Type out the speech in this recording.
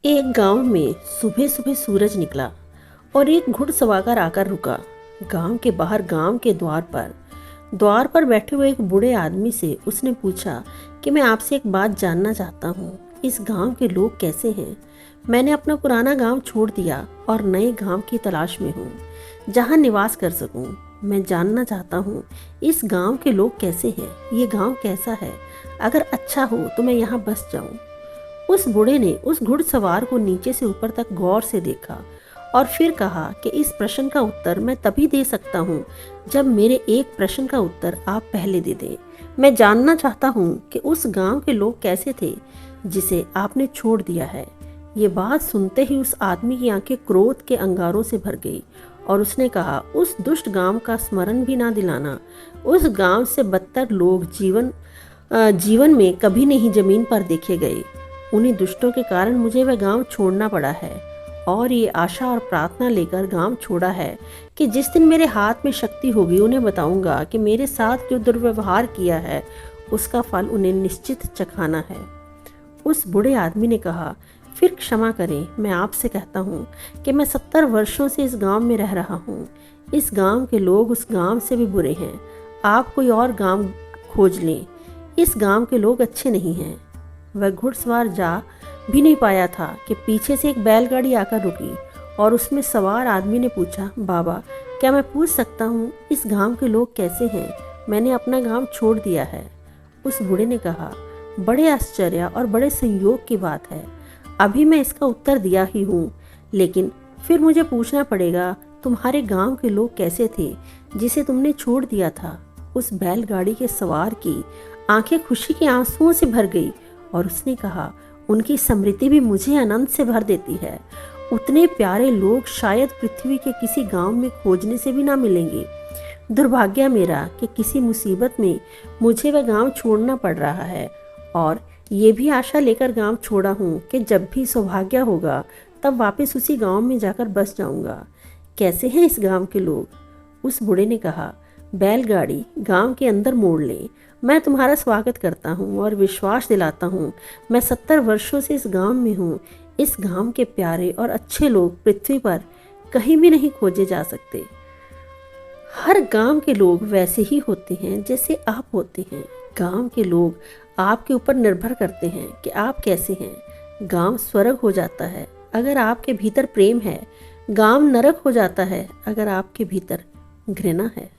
एक गांव में सुबह सुबह सूरज निकला और एक घुड़सवार आकर रुका। गांव के बाहर गांव के द्वार पर बैठे हुए एक बूढ़े आदमी से उसने पूछा कि मैं आपसे एक बात जानना चाहता हूँ। इस गांव के लोग कैसे हैं? मैंने अपना पुराना गांव छोड़ दिया और नए गांव की तलाश में हूँ जहाँ निवास कर सकूँ। मैं जानना चाहता हूँ इस गांव के लोग कैसे हैं, ये गांव कैसा है। अगर अच्छा हो तो मैं यहाँ बस जाऊँ। उस बूढ़े ने उस घुड़सवार को नीचे से ऊपर तक गौर से देखा और फिर कहा कि इस प्रश्न का उत्तर मैं तभी दे सकता हूँ जब मेरे एक प्रश्न का उत्तर आप पहले दे दें। मैं जानना चाहता हूँ कि उस गांव के लोग कैसे थे जिसे आपने छोड़ दिया है। ये बात सुनते ही उस आदमी की आंखें क्रोध के अंगारों से भर गई और उसने कहा, उस दुष्ट गांव का स्मरण भी ना दिलाना। उस गांव से बदतर लोग जीवन में कभी नहीं जमीन पर देखे गए। उन्हीं दुष्टों के कारण मुझे वह गांव छोड़ना पड़ा है और ये आशा और प्रार्थना लेकर गांव छोड़ा है कि जिस दिन मेरे हाथ में शक्ति होगी उन्हें बताऊंगा कि मेरे साथ जो दुर्व्यवहार किया है उसका फल उन्हें निश्चित चखाना है। उस बूढ़े आदमी ने कहा, फिर क्षमा करें, मैं आपसे कहता हूँ कि मैं 70 वर्षों से इस गांव में रह रहा हूँ। इस गांव के लोग उस गांव से भी बुरे हैं। आप कोई और गांव खोज लें, इस गांव के लोग अच्छे नहीं हैं। वह घुड़सवार जा भी नहीं पाया था कि पीछे से एक बैलगाड़ी आकर रुकी और उसमें सवार आदमी ने पूछा, बाबा क्या मैं पूछ सकता हूँ इस गांव के लोग कैसे हैं? मैंने अपना गांव छोड़ दिया है। उस बूढ़े ने कहा, बड़े आश्चर्य और बड़े संयोग की बात है। अभी मैं इसका उत्तर दिया ही हूँ, लेकिन फिर मुझे पूछना पड़ेगा, तुम्हारे गांव के लोग कैसे थे जिसे तुमने छोड़ दिया था? उस बैलगाड़ी के सवार की आंखें खुशी के आंसुओं से भर गई और उसने कहा, उनकी स्मृति भी मुझे आनंद से भर देती है। उतने प्यारे लोग शायद पृथ्वी के किसी गांव में खोजने से भी ना मिलेंगे। दुर्भाग्य मेरा कि किसी मुसीबत में मुझे वह गांव छोड़ना पड़ रहा है और ये भी आशा लेकर गांव छोड़ा हूँ कि जब भी सौभाग्य होगा तब वापस उसी गांव में जाकर बस जाऊंगा। कैसे हैं इस गांव के लोग? उस बूढ़े ने कहा, बैलगाड़ी गांव के अंदर मोड़ ले। मैं तुम्हारा स्वागत करता हूँ और विश्वास दिलाता हूँ मैं 70 वर्षों से इस गांव में हूँ। इस गांव के प्यारे और अच्छे लोग पृथ्वी पर कहीं भी नहीं खोजे जा सकते। हर गांव के लोग वैसे ही होते हैं जैसे आप होते हैं। गांव के लोग आपके ऊपर निर्भर करते हैं कि आप कैसे हैं। गांव स्वर्ग हो जाता है अगर आपके भीतर प्रेम है। गांव नरक हो जाता है अगर आपके भीतर घृणा है।